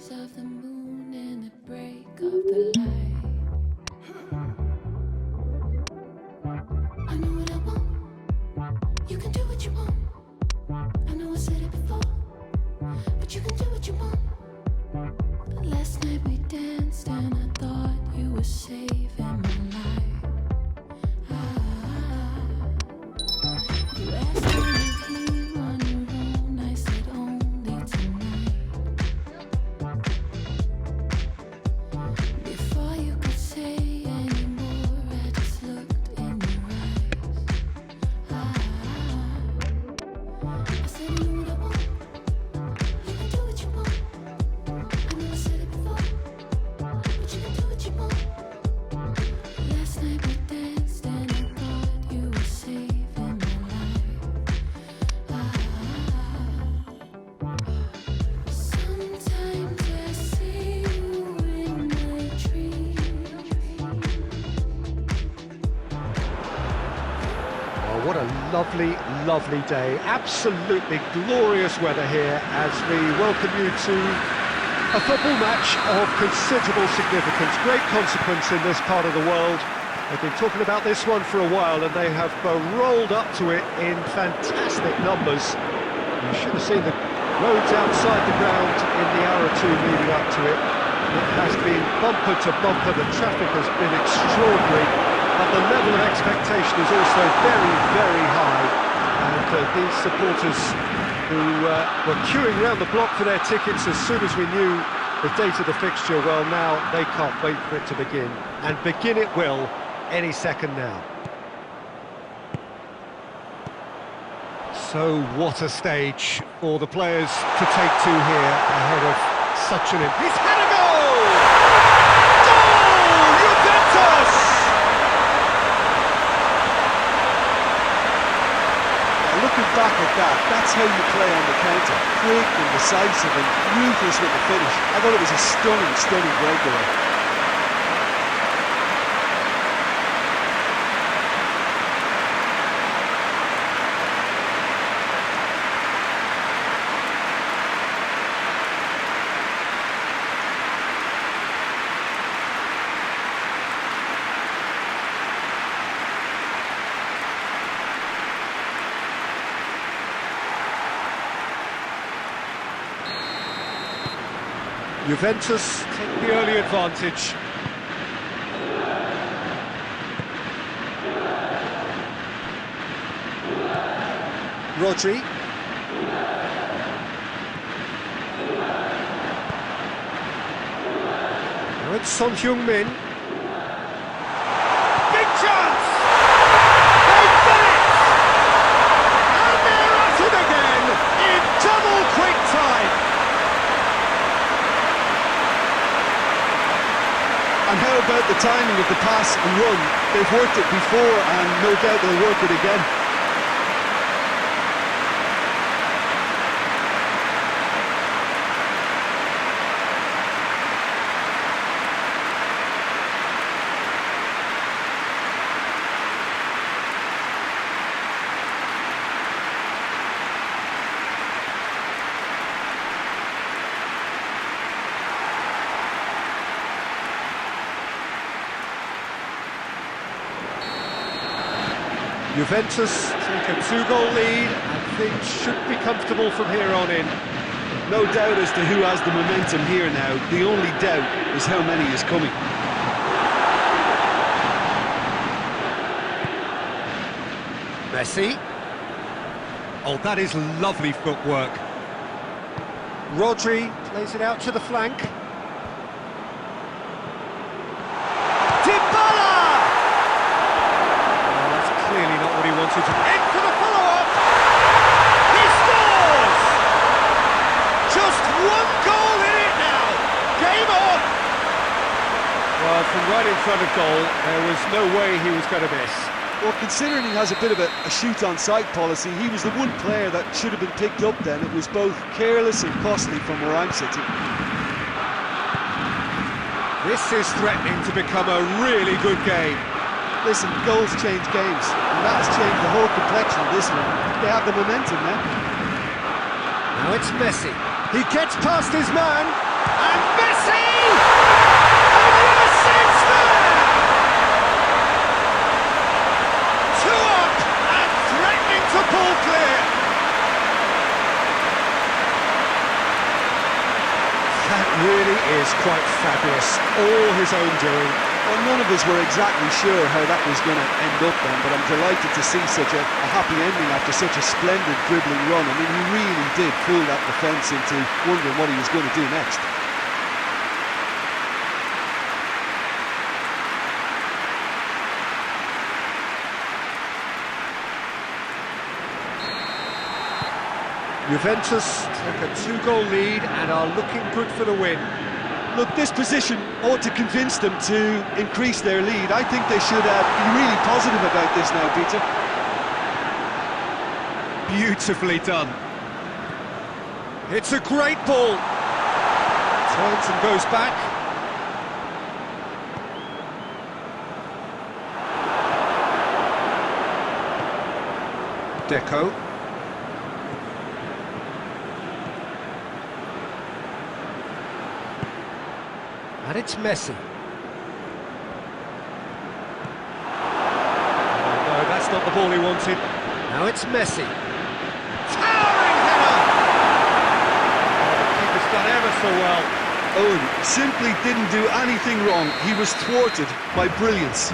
rays of the moon and the break of the light. I know what I want. You can do what you want. I know I said it before, but you can do what you want. But last night we danced and I thought you were saving my life. You asked me if he on your own, I said only tonight. Before you could say any more, I just looked in your eyes. I said you know what I want. You can do what you want. I know I said it before, but you can do what you want. Last night we danced and I thought you were saving my life. Sometimes I see you in my dreams. Oh, what a lovely, lovely day. Absolutely glorious weather here as we welcome you to a football match of considerable significance, great consequence in this part of the world. They've been talking about this one for a while and they have rolled up to it in fantastic numbers. You should have seen the roads outside the ground in the hour or two leading up to it. It has been bumper to bumper, the traffic has been extraordinary, but the level of expectation is also very, very high. And these supporters who were queuing around the block for their tickets as soon as we knew the date of the fixture, well, now they can't wait for it to begin. And begin it will any second now. So what a stage for the players to take to here ahead of such an... He's had a goal! Goal! Juventus! Looking back at that, that's how you play on the counter. Quick and decisive and ruthless with the finish. I thought it was a stunning, stunning breakaway. Juventus take the early advantage. Rodri. Now it's Son Heung-min. Big chance! They've done it! And they're at it again in double quick time. And how about the timing of the pass and run? They've worked it before and no doubt they'll work it again. Juventus take a 2-goal lead and things should be comfortable from here on in. No doubt as to who has the momentum here now. The only doubt is how many is coming. Messi. Oh, that is lovely footwork. Rodri plays it out to the flank. Clearly not what he wanted to... In for the follow-up! He scores! Just one goal in it now! Game on! Well, from right in front of goal, there was no way he was going to miss. Well, considering he has a bit of a shoot-on-sight policy, he was the one player that should have been picked up then. It was both careless and costly from where I'm sitting. This is threatening to become a really good game. Listen, goals change games, and that has changed the whole complexion of this one. They have the momentum now. Now it's Messi. He gets past his man, and That really is quite fabulous. All his own doing. Well, none of us were exactly sure how that was going to end up then, but I'm delighted to see such a happy ending after such a splendid dribbling run. I mean, he really did fool that defence into wondering what he was going to do next. Juventus took a 2-goal lead and are looking good for the win. Look, this position ought to convince them to increase their lead. I think they should be really positive about this now, Peter. Beautifully done. It's a great ball. Turns and goes back. Deco. And it's Messi. Oh, no, that's not the ball he wanted. Now it's Messi. Towering header! Oh, the keeper's done ever so well. Owen simply didn't do anything wrong. He was thwarted by brilliance.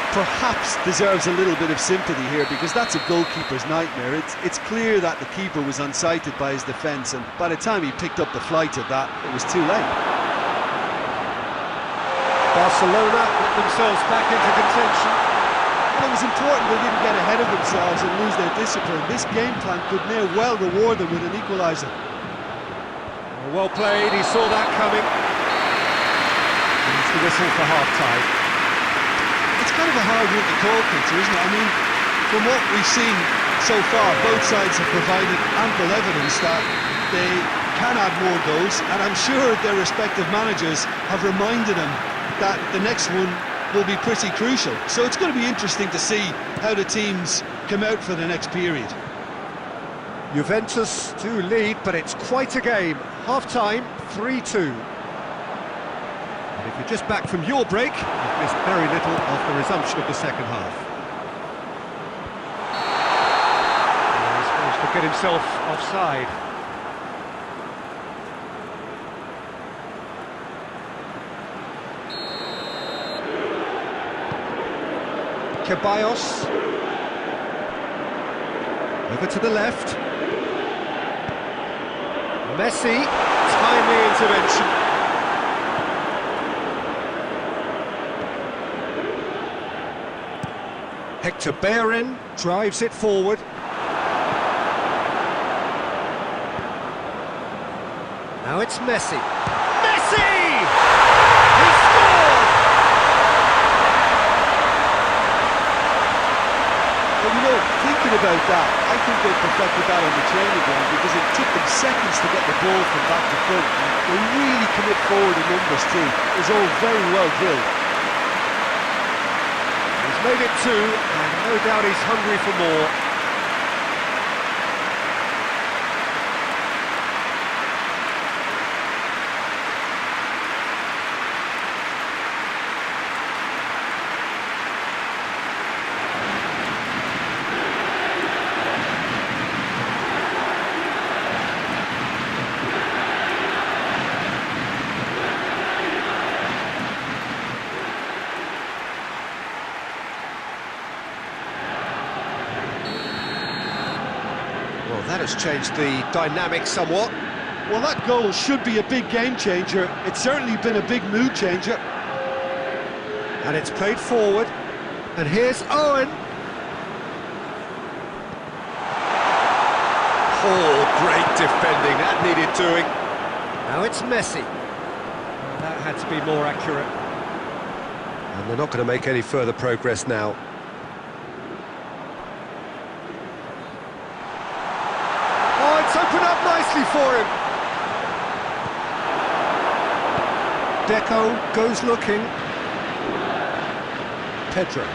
Perhaps deserves a little bit of sympathy here, because that's a goalkeeper's nightmare. It's clear that the keeper was unsighted by his defence, and by the time he picked up the flight of that, it was too late. Barcelona put themselves back into contention. And it was important they didn't get ahead of themselves and lose their discipline. This game plan could now well reward them with an equaliser. Well played, he saw that coming. And it's the whistle for half-time. It's kind of a hard one to call, Peter, isn't it? I mean, from what we've seen so far, both sides have provided ample evidence that they can add more goals, and I'm sure their respective managers have reminded them that the next one will be pretty crucial. So it's going to be interesting to see how the teams come out for the next period. Juventus to lead, but it's quite a game. Half-time, 3-2. And if you're just back from your break, you've missed very little of the resumption of the second half. And he's managed to get himself offside. Ceballos. Over to the left. Messi, timely intervention. Hector Bellerin drives it forward. Now it's Messi. Messi! He scored! Well, you know, thinking about that, I think they perfected that on the training ground, because it took them seconds to get the ball from back to front. They really commit forward in numbers too. It was all very well drilled. He's made it 2, and no doubt he's hungry for more. Well, that has changed the dynamic somewhat. Well, that goal should be a big game changer. It's certainly been a big mood changer. And it's played forward. And here's Owen. Oh, great defending. That needed doing. Now it's Messi. That had to be more accurate. And they're not going to make any further progress now. Oh, it's opened up nicely for him. Deco goes looking. Pedro.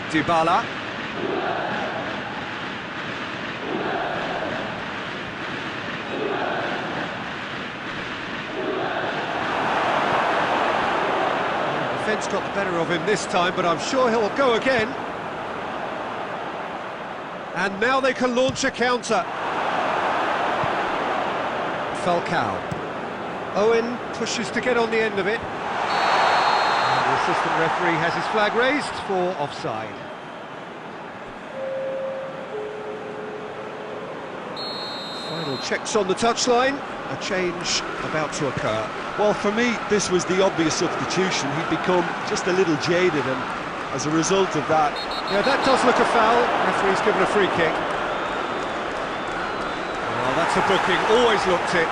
Dybala. Chance got the better of him this time, but I'm sure he'll go again. And now they can launch a counter. Falcao. Owen pushes to get on the end of it. And the assistant referee has his flag raised for offside. Final checks on the touchline. A change about to occur. Well, for me, this was the obvious substitution. He'd become just a little jaded, and as a result of that... Yeah, that does look a foul. Referee's given a free kick. Well, that's a booking. Always looked it.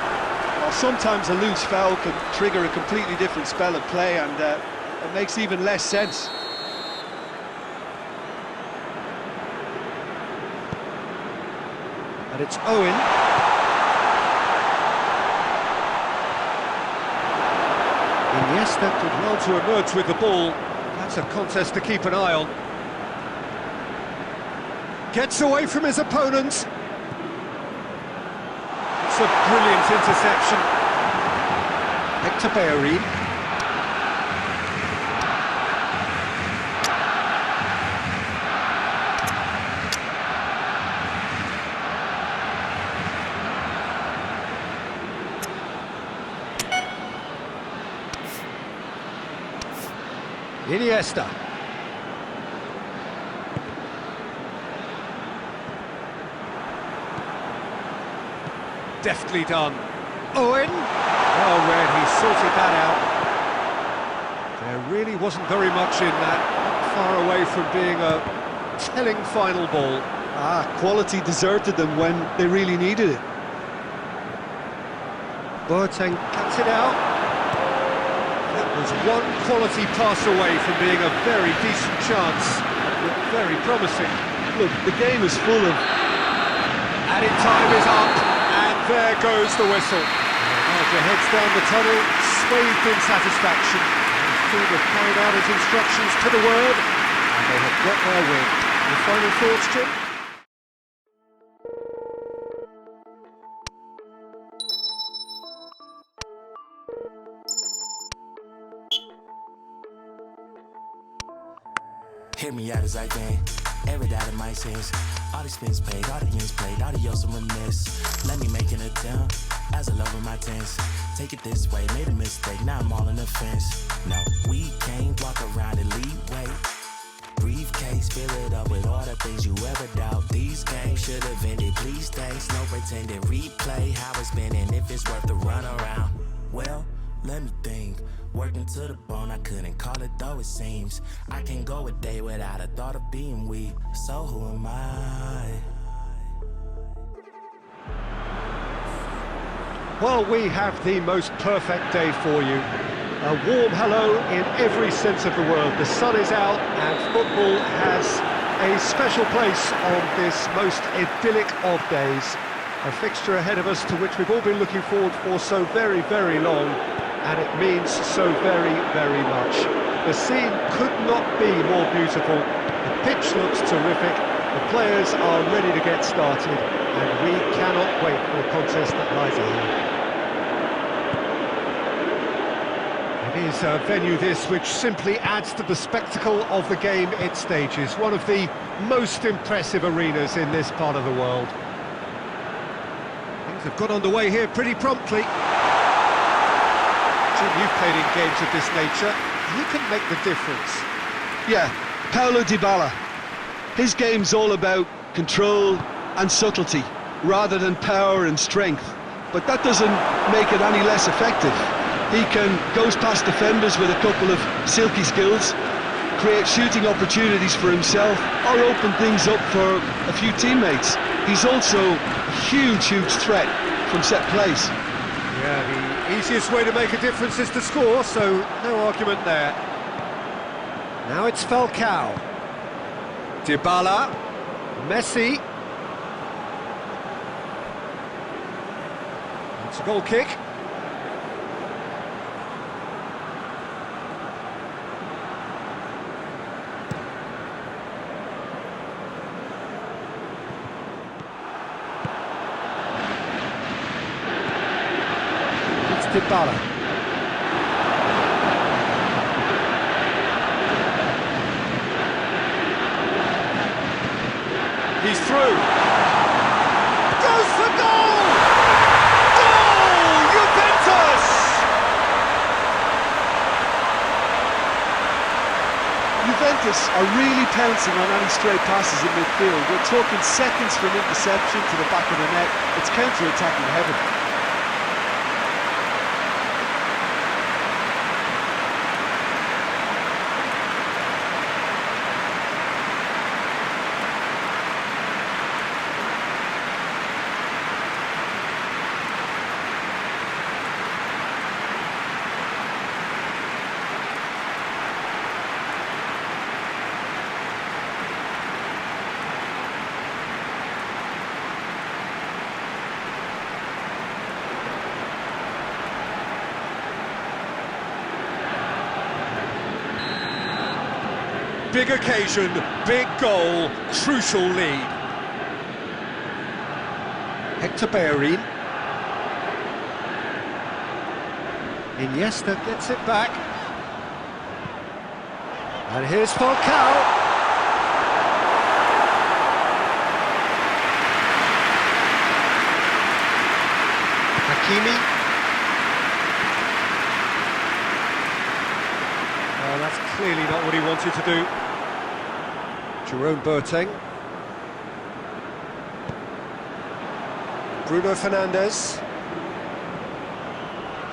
Well, sometimes a loose foul can trigger a completely different spell of play, and it makes even less sense. And it's Owen. Iniesta did well to emerge with the ball. That's a contest to keep an eye on. Gets away from his opponent. It's a brilliant interception. Hector Bellerin. Iniesta. Deftly done. Owen. Oh, Red, he sorted that out. There really wasn't very much in that. Not far away from being a telling final ball. Quality deserted them when they really needed it. Boateng cuts it out. That was one quality pass away from being a very decent chance. Looked very promising. Look, the game is full of... Added time is up, and there goes the whistle. Roger heads down the tunnel, swathed in satisfaction. His team have carried out his instructions to the word, and they have got their win. Your final thoughts, Jim? Hear me out as I can, every doubt in my sense. All the spins paid, all the games played, all the yells and remiss. Let me make an attempt, as I love in my tense. Take it this way, made a mistake, now I'm all on the fence. No, we can't walk around and lead way. Briefcase, fill it up with all the things you ever doubt. These games should have ended, please thanks. No pretending, replay how it's been and if it's worth the run around. Well, let me think. Working to the bone, I couldn't call it though it seems. I can't go a day without a thought of being weak. So who am I? Well, we have the most perfect day for you. A warm hello in every sense of the word. The sun is out and football has a special place on this most idyllic of days. A fixture ahead of us to which we've all been looking forward for so very, very long. And it means so very, very much. The scene could not be more beautiful. The pitch looks terrific. The players are ready to get started. And we cannot wait for the contest that lies ahead. It is a venue this which simply adds to the spectacle of the game it stages. One of the most impressive arenas in this part of the world. Things have got underway here pretty promptly. Jim, you've played in games of this nature. Who can make the difference? Yeah, Paulo Dybala. His game's all about control and subtlety, rather than power and strength. But that doesn't make it any less effective. He goes past defenders with a couple of silky skills, create shooting opportunities for himself, or open things up for a few teammates. He's also a huge, huge threat from set plays. Yeah, the easiest way to make a difference is to score, so no argument there. Now it's Falcao. Dybala. Messi. It's a goal kick. Dybala. He's through. Goes for goal! Goal! Juventus! Juventus are really pouncing on any stray passes in midfield. We're talking seconds from interception to the back of the net. It's counter-attacking heaven. Big occasion, big goal, crucial lead. Hector Bellerin. Iniesta gets it back. And here's Falcao. Hakimi. Oh, that's clearly not what he wanted to do. Jerome Boateng. Bruno Fernandes.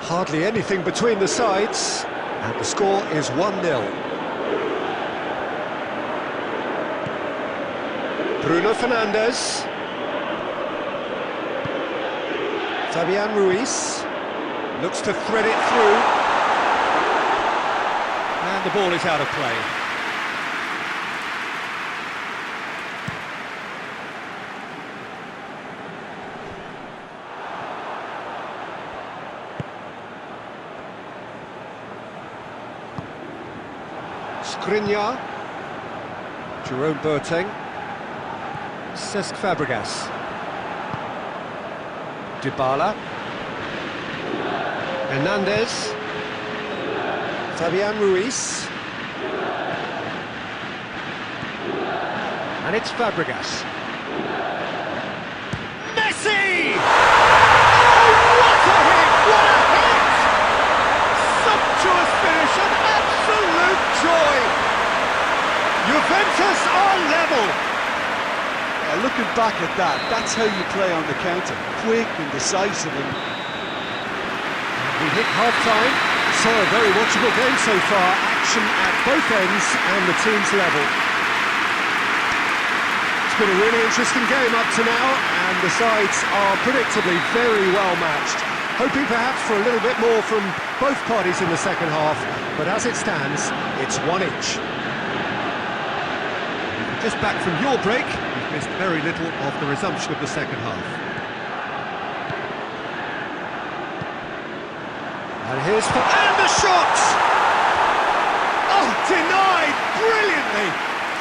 Hardly anything between the sides, and the score is 1-0. Bruno Fernandes. Fabian Ruiz looks to thread it through. And the ball is out of play. Skriniar, Jerome Boateng, Cesc Fabregas, Dybala, Hernandez, Fabian Ruiz, and it's Fabregas. Messi! Oh, what a hit! What a hit! Sumptuous finish, an absolute joy! Juventus are level! Looking back at that, that's how you play on the counter. Quick and decisive. And we hit half-time, so a very watchable game so far. Action at both ends and the team's level. It's been a really interesting game up to now, and the sides are predictably very well matched. Hoping perhaps for a little bit more from both parties in the second half, but as it stands, it's one each. Just back from your break, you've missed very little of the resumption of the second half. And here's and the shot! Oh, denied brilliantly!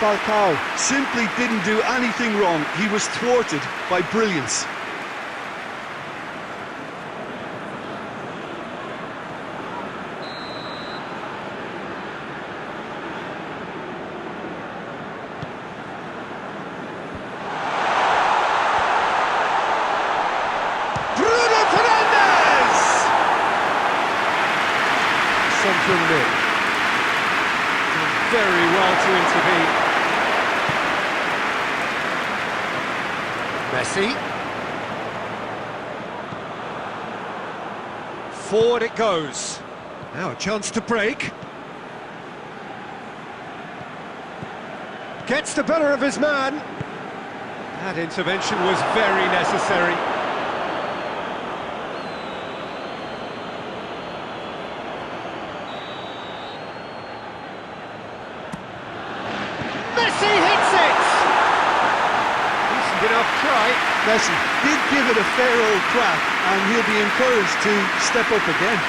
Falcao simply didn't do anything wrong. He was thwarted by brilliance. Central mid. Very well to intervene. Messi. Forward it goes. Now a chance to break. Gets the better of his man. That intervention was very necessary. Messi hits it! Decent enough try. Messi did give it a fair old crack, and he'll be encouraged to step up again.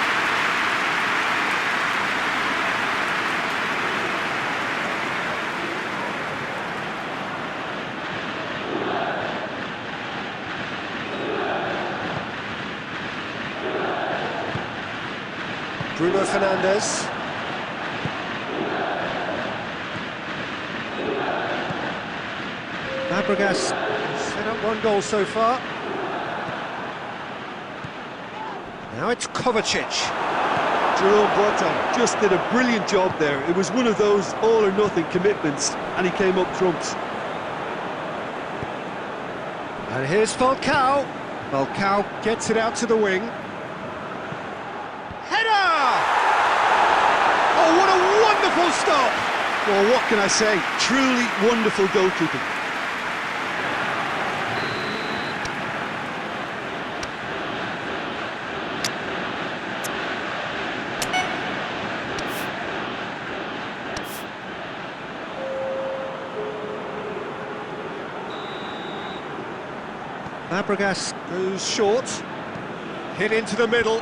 Bruno Fernandes. Fabregas set up one goal so far. Now it's Kovacic. Jerome Boateng just did a brilliant job there. It was one of those all-or-nothing commitments, and he came up trumps. And here's Falcao. Falcao gets it out to the wing. Header! Oh, what a wonderful stop! Well, what can I say? Truly wonderful goalkeeping. Fabregas goes short, hit into the middle.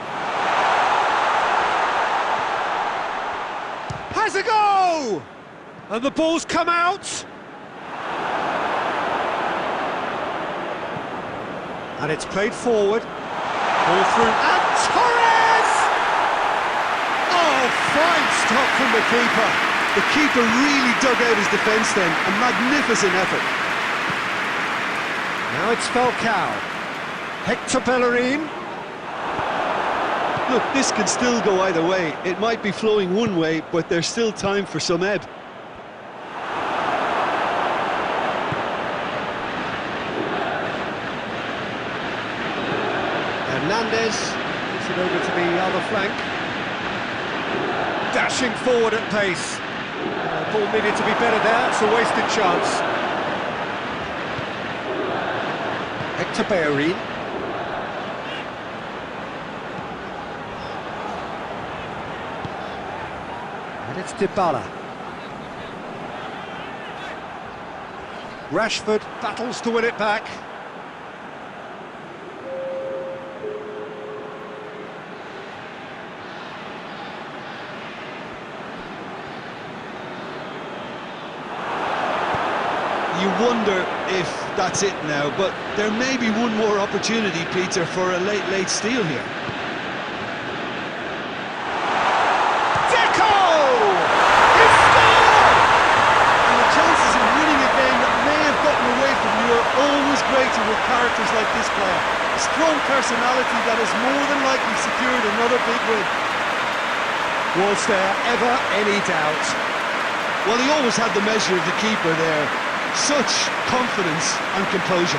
Has a go! And the ball's come out. And it's played forward. Ball through, and Torres! Oh, fine stop from the keeper. The keeper really dug out his defence then. A magnificent effort. Now it's Falcao. Hector Bellerin. Look, this can still go either way. It might be flowing one way, but there's still time for some ebb. Hernandez puts it over to the other flank. Dashing forward at pace. Ball needed to be better there, it's a wasted chance. Hector Bellerin. And it's Dybala. Rashford battles to win it back. You wonder if that's it now, but there may be one more opportunity, Peter, for a late steal here. Deco! He scored! And the chances of winning a game that may have gotten away from you are always greater with characters like this player. A strong personality that has more than likely secured another big win. Was there ever any doubt? Well, he always had the measure of the keeper there. Such confidence and composure.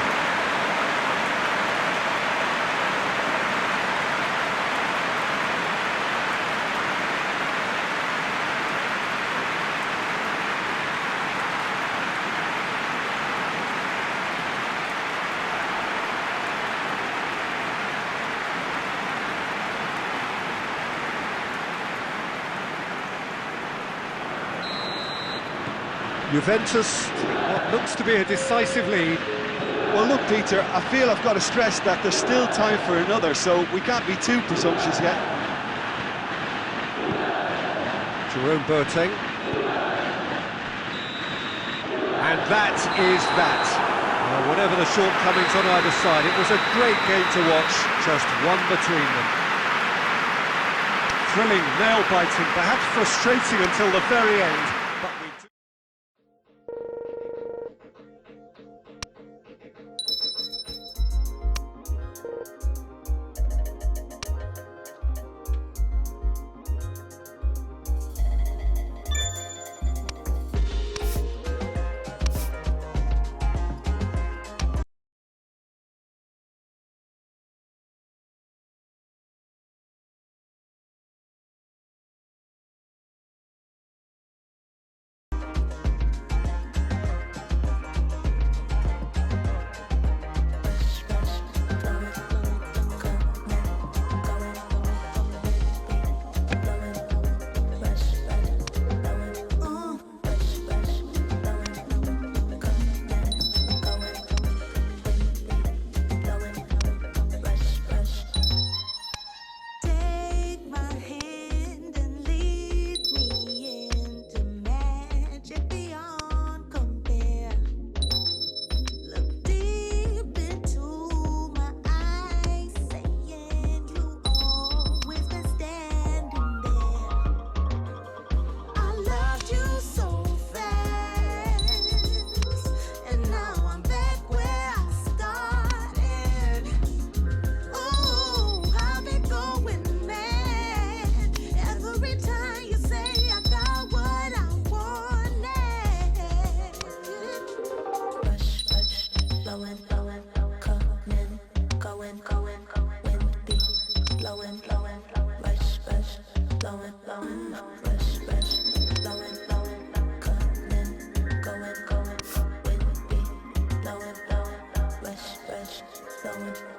Juventus, what looks to be a decisive lead. Well, look, Peter, I feel I've got to stress that there's still time for another, so we can't be too presumptuous yet. Jerome Boateng. And that is that. Whatever the shortcomings on either side, it was a great game to watch, just one between them. Thrilling, nail-biting, perhaps frustrating until the very end. flowing.